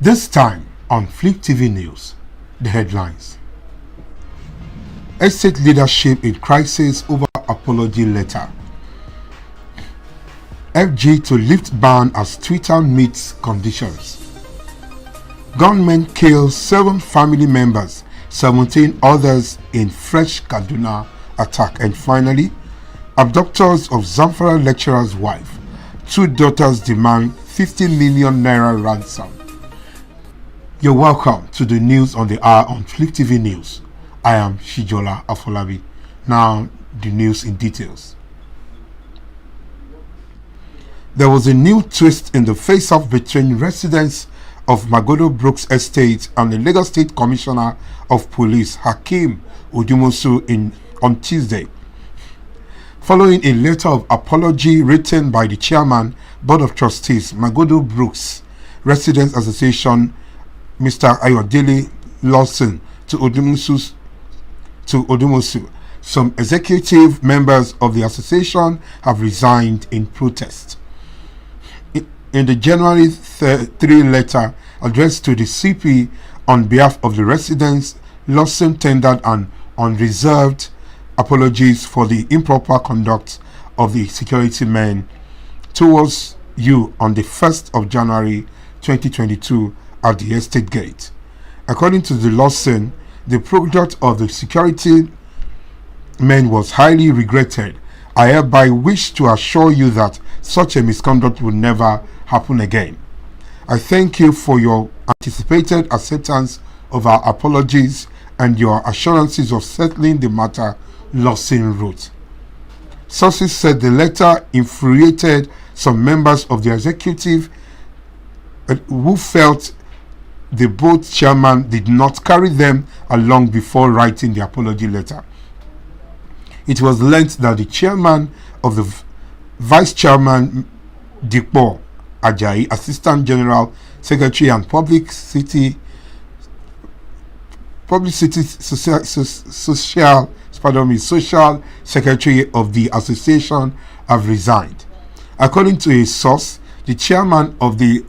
This time on Fliptv News, the headlines. Estate leadership in crisis over apology letter. FG to lift ban as Twitter meets conditions. Gunmen kill 7 family members, 17 others in fresh Kaduna attack. And finally, abductors of Zamfara lecturer's wife. 2 daughters demand 50 million naira ransom. You're welcome to the news on the hour on Fliptv News. I am Shijola Afolabi. Now, the news in details. There was a new twist in the face-off between residents of Magodo Brooks Estate and the Lagos State Commissioner of Police, Hakeem Odumosu, on Tuesday. Following a letter of apology written by the Chairman, Board of Trustees, Magodo Brooks Residents Association, Mr. Ayodele Lawson, to Odumosu, some executive members of the association have resigned in protest. In the January 3 letter addressed to the CP on behalf of the residents, Lawson tendered an unreserved apologies for the improper conduct of the security men towards you on the 1st of January 2022 at the estate gate. According to the Lawson, the product of the security men was highly regretted. I hereby wish to assure you that such a misconduct will never happen again. I thank you for your anticipated acceptance of our apologies and your assurances of settling the matter, Lawson wrote. Sources said the letter infuriated some members of the executive who felt the board chairman did not carry them along before writing the apology letter. It was learnt that the chairman of the vice chairman, Dipo Ajayi, assistant general secretary and social secretary of the association have resigned. According to a source, the chairman of the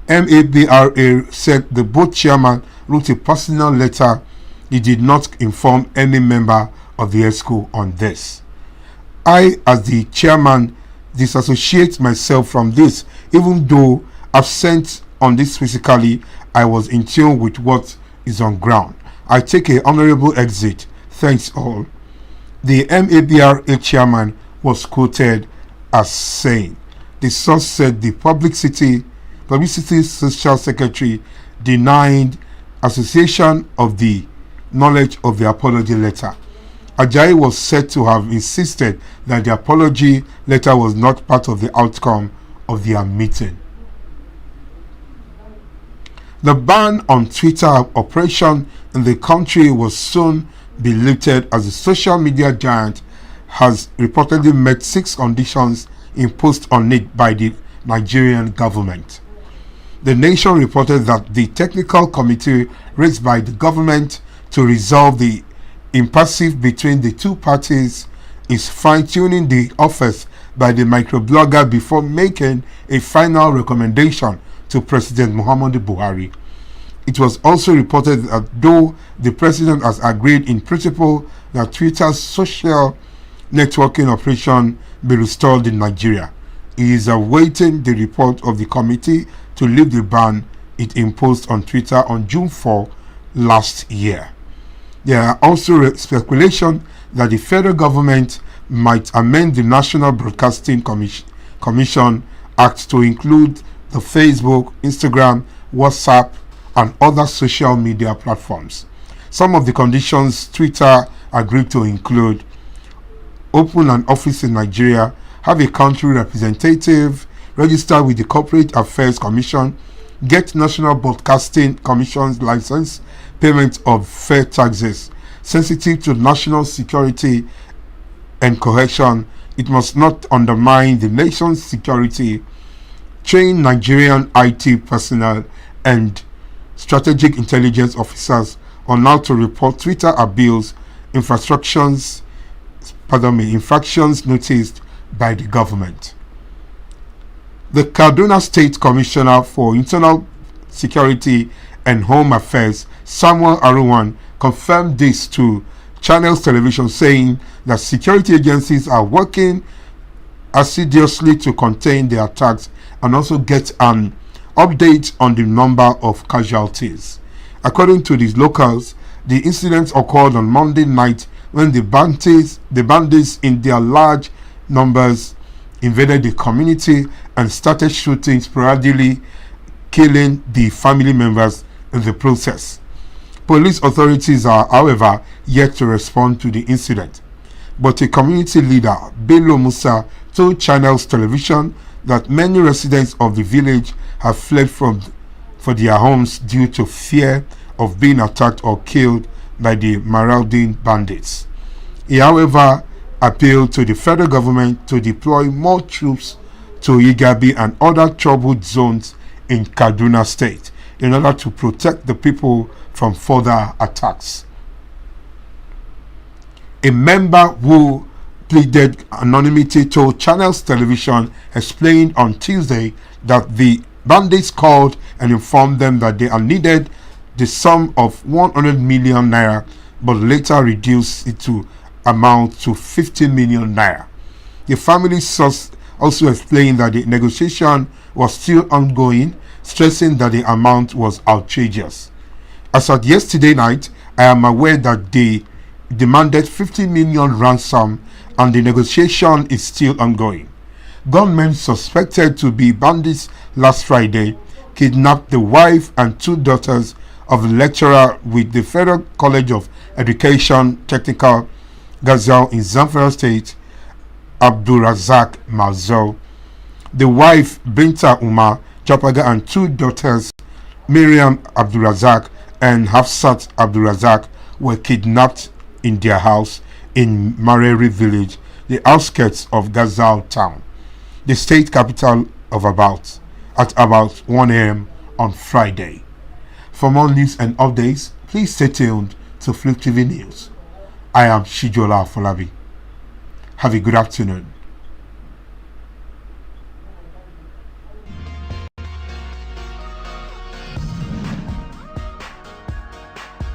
MABRA said the board chairman wrote a personal letter. He did not inform any member of the ESCO on this. I, as the chairman, disassociate myself from this. Even though absent on this physically, I was in tune with what is on ground. I take a honorable exit. Thanks all. The MABRA chairman was quoted as saying. The source said the publicity social secretary denied association of the knowledge of the apology letter. Ajayi was said to have insisted that the apology letter was not part of the outcome of their meeting. The ban on Twitter operation in the country will soon be lifted as the social media giant has reportedly met 6 conditions imposed on it by the Nigerian government. The Nation reported that the technical committee raised by the government to resolve the impasse between the two parties is fine-tuning the offers by the microblogger before making a final recommendation to President Muhammadu Buhari. It was also reported that though the president has agreed in principle that Twitter's social networking operation be restored in Nigeria, he is awaiting the report of the committee to lift the ban it imposed on Twitter on June 4 last year. There are also speculation that the federal government might amend the National Broadcasting Commission Act to include the Facebook, Instagram, WhatsApp, and other social media platforms. Some of the conditions Twitter agreed to include open an office in Nigeria, have a country representative, register with the Corporate Affairs Commission, get National Broadcasting Commission's license, payment of fair taxes, sensitive to national security and cohesion. It must not undermine the nation's security, train Nigerian IT personnel and strategic intelligence officers on how to report Twitter abuse, infractions noticed by the government. The Kaduna State Commissioner for Internal Security and Home Affairs, Samuel Aruwan, confirmed this to Channels Television, saying that security agencies are working assiduously to contain the attacks and also get an update on the number of casualties. According to these locals, the incidents occurred on Monday night when the bandits in their large numbers invaded the community and started shooting sporadically, killing the family members in the process. Police authorities are, however, yet to respond to the incident. But a community leader, Bello Musa, told Channels Television that many residents of the village have fled for their homes due to fear of being attacked or killed by the marauding bandits. He, however, appealed to the federal government to deploy more troops to Igabi and other troubled zones in Kaduna State in order to protect the people from further attacks. A member who pleaded anonymity told Channels Television explained on Tuesday that the bandits called and informed them that they are needed the sum of 100 million naira, but later reduced it to amount to 50 million naira. The family source also explained that the negotiation was still ongoing, stressing that the amount was outrageous. As of yesterday night, I am aware that they demanded 50 million ransom and the negotiation is still ongoing. Gunmen suspected to be bandits last Friday kidnapped the wife and 2 daughters of a lecturer with the Federal College of Education Technical Gazal in Zamfara State, Abdulrazak Mazo. The wife, Binta Umar Chapaga, and 2 daughters, Miriam Abdulrazak and Hafsat Abdulrazak, were kidnapped in their house in Mareri village, the outskirts of Gazal town, the state capital of at about 1 a.m. on Friday. For more news and updates, please stay tuned to Fliptv News. I am Shijola Folabi. Have a good afternoon.